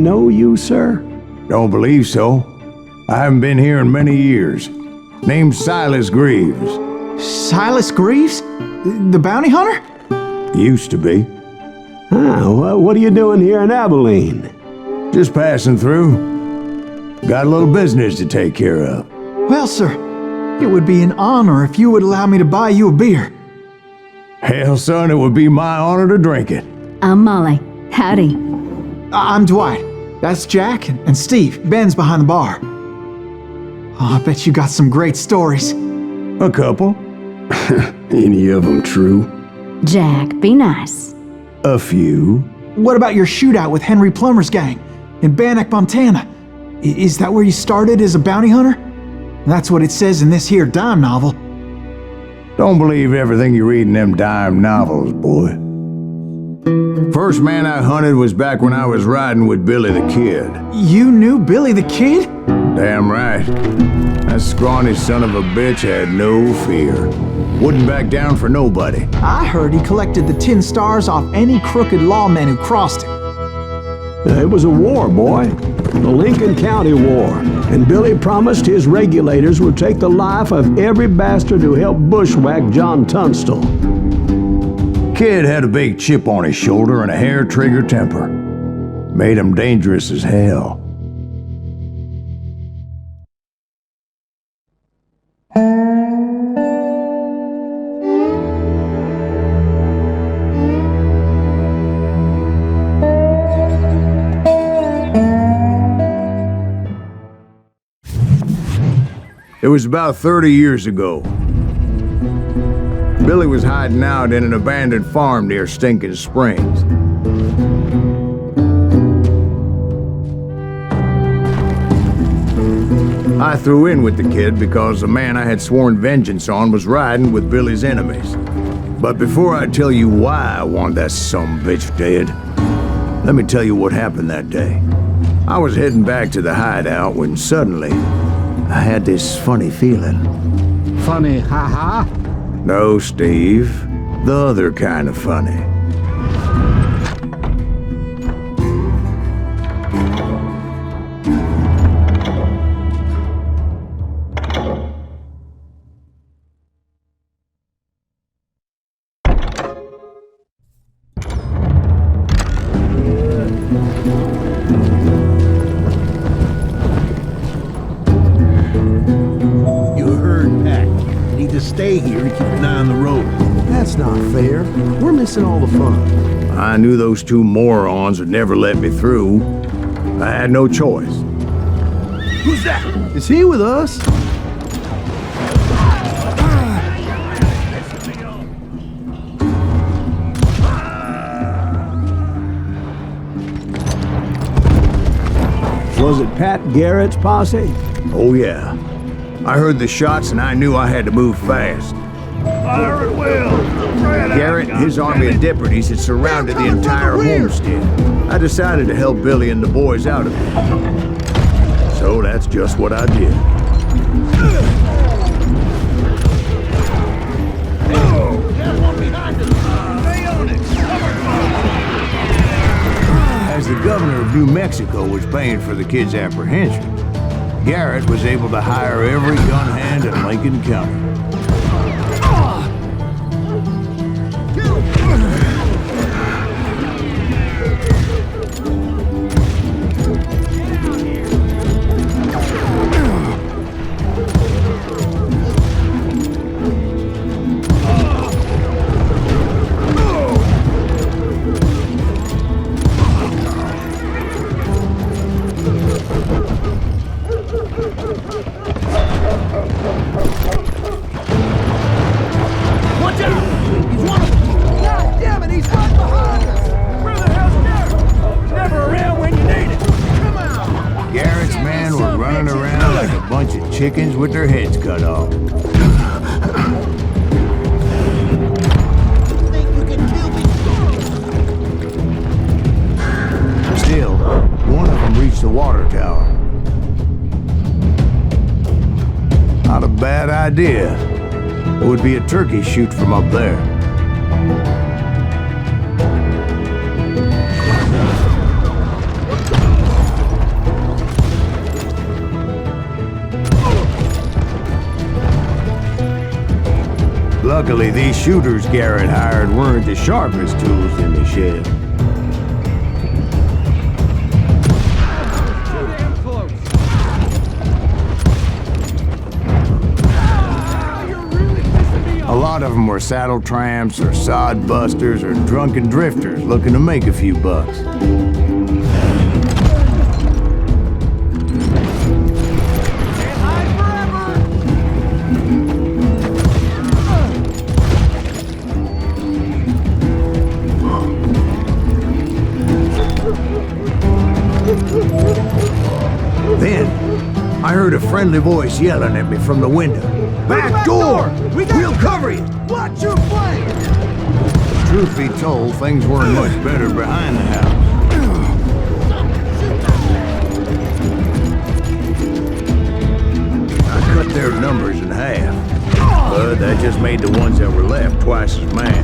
know you, sir? Don't believe so. I haven't been here in many years. Name's Silas Greaves. Silas Greaves? The bounty hunter? Used to be. What are you doing here in Abilene? Just passing through. Got a little business to take care of. Well, sir, it would be an honor if you would allow me to buy you a beer. Hell, son, it would be my honor to drink it. I'm Molly. Howdy. I'm Dwight. That's Jack and Steve. Ben's behind the bar. Oh, I bet you got some great stories. A couple. Any of them true? Jack, be nice. A few. What about your shootout with Henry Plummer's gang in Bannock, Montana? Is that where you started as a bounty hunter? That's what it says in this here dime novel. Don't believe everything you read in them dime novels, boy. First man I hunted was back when I was riding with Billy the Kid. You knew Billy the Kid? Damn right. That scrawny son of a bitch had no fear. Wouldn't back down for nobody. I heard he collected the 10 stars off any crooked lawmen who crossed him. It was a war, boy. The Lincoln County War. And Billy promised his regulators would take the life of every bastard who helped bushwhack John Tunstall. Kid had a big chip on his shoulder and a hair-trigger temper. Made him dangerous as hell. It was about 30 years ago. Billy was hiding out in an abandoned farm near Stinking Springs. I threw in with the kid because the man I had sworn vengeance on was riding with Billy's enemies. But before I tell you why I want that sumbitch dead, let me tell you what happened that day. I was heading back to the hideout when suddenly I had this funny feeling. Funny, ha-ha? No, Steve. The other kind of funny. Stay here and keep an eye on the road. That's not fair. We're missing all the fun. I knew those two morons would never let me through. I had no choice. Who's that? Is he with us? Was it Pat Garrett's posse? Oh yeah. I heard the shots and I knew I had to move fast. Fire at will! Garrett and his army of deputies had surrounded the entire homestead. I decided to help Billy and the boys out of it. So that's just what I did. As the governor of New Mexico was paying for the kid's apprehension, Garrett was able to hire every gun hand in Lincoln County. Chickens with their heads cut off. Still, one of them reached the water tower. Not a bad idea. It would be a turkey shoot from up there. Luckily, these shooters Garrett hired weren't the sharpest tools in the shed. A lot of them were saddle tramps or sod busters or drunken drifters looking to make a few bucks. Then, I heard a friendly voice yelling at me from the window. Back door! We'll cover you! Watch your flank! Truth be told, things weren't much better behind the house. I cut their numbers in half, but that just made the ones that were left twice as mad.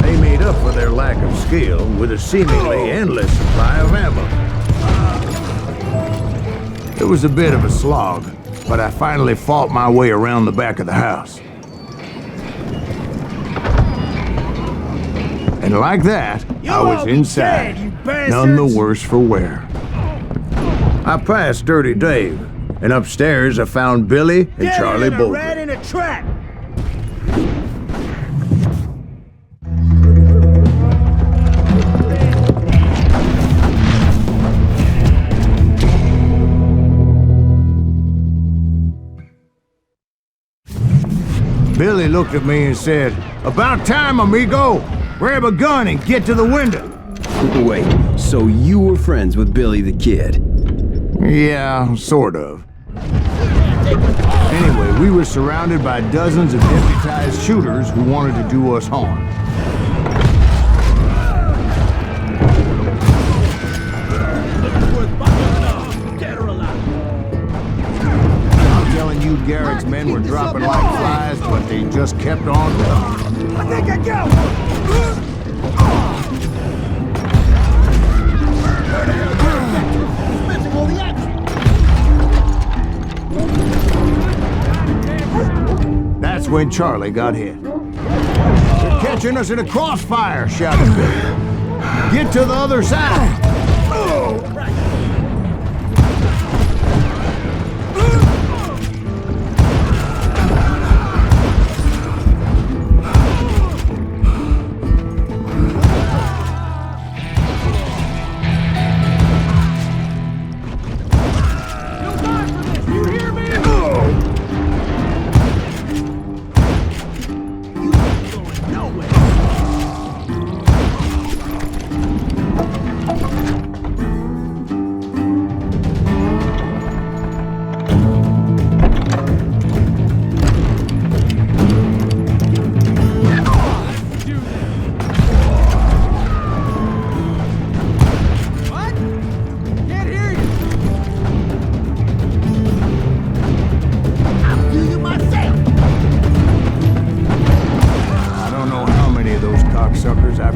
They made up for their lack of skill with a seemingly endless supply of ammo. It was a bit of a slog, but I finally fought my way around the back of the house. And like that, I was inside, none the worse for wear. I passed Dirty Dave, and upstairs I found Billy and Charlie Bolton. in a trap! Billy looked at me and said, "About time, amigo! Grab a gun and get to the window!" Wait, so you were friends with Billy the Kid? Yeah, sort of. Anyway, we were surrounded by dozens of deputized shooters who wanted to do us harm. I'm telling you, Garrett's men were dropping like flies, but they just kept on coming. I think I got That's when Charlie got hit. "They're catching us in a crossfire," shouted Billy. "Get to the other side!"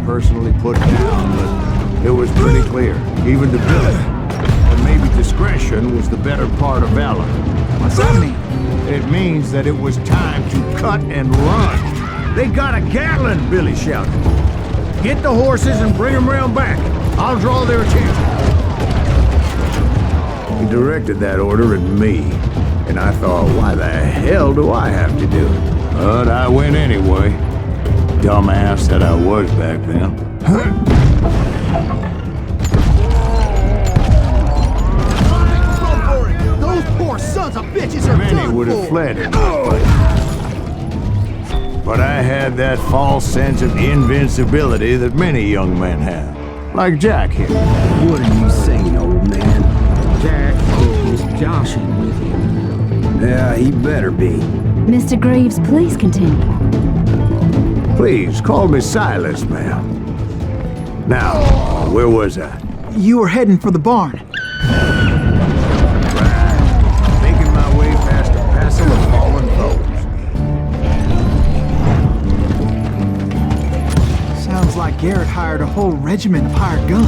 Personally put down, but it was pretty clear, even to Billy, that maybe discretion was the better part of valor. What's that mean? It means that it was time to cut and run. "They got a Gatling!" Billy shouted. "Get the horses and bring them round back. I'll draw their attention." He directed that order at me, and I thought, why the hell do I have to do it? But I went anyway. Dumbass that I was back then. Those poor sons of bitches are Many would have fled in my place. But I had that false sense of invincibility that many young men have. Like Jack here. What are you saying, old man? Jack is joshing with you. Yeah, he better be. Mr. Greaves, please continue. Please, call me Silas, ma'am. Now, where was I? You were heading for the barn. Making my way past a passel of fallen foes. Sounds like Garrett hired a whole regiment of hired guns.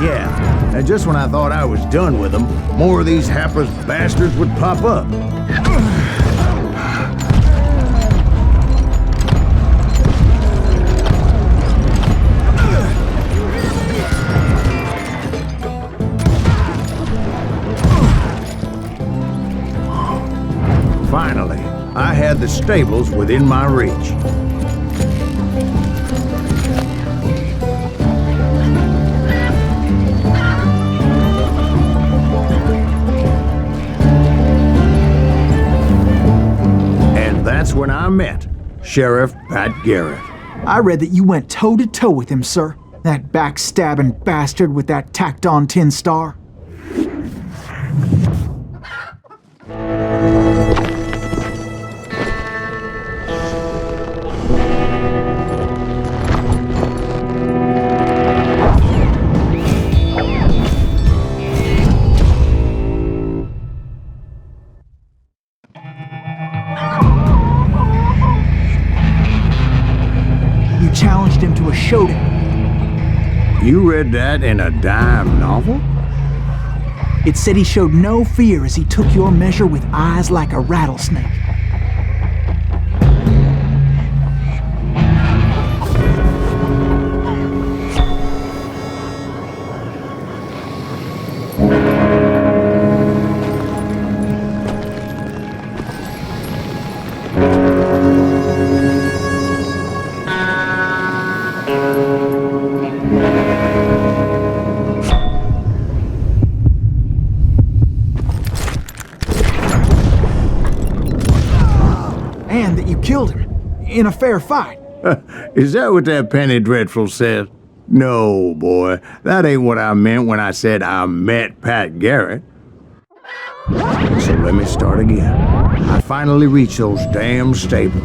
Yeah, and just when I thought I was done with them, more of these hapless bastards would pop up. Finally, I had the stables within my reach. And that's when I met Sheriff Pat Garrett. I read that you went toe-to-toe with him, sir. That backstabbing bastard with that tacked-on tin star. Challenged him to a showdown. You read that in a dime novel? It said he showed no fear as he took your measure with eyes like a rattlesnake. And that you killed him in a fair fight. Is that what that penny dreadful said? No, boy, that ain't what I meant when I said I met Pat Garrett. So let me start again. I finally reached those damn stables.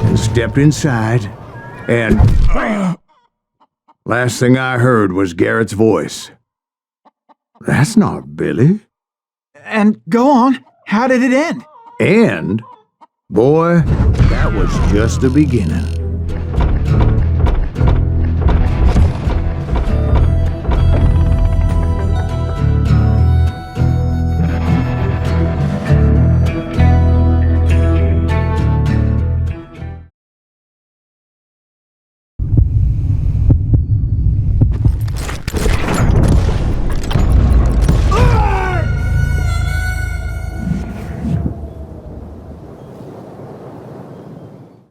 And stepped inside, and last thing I heard was Garrett's voice. That's not Billy. And go on, how did it end? And, boy, that was just the beginning.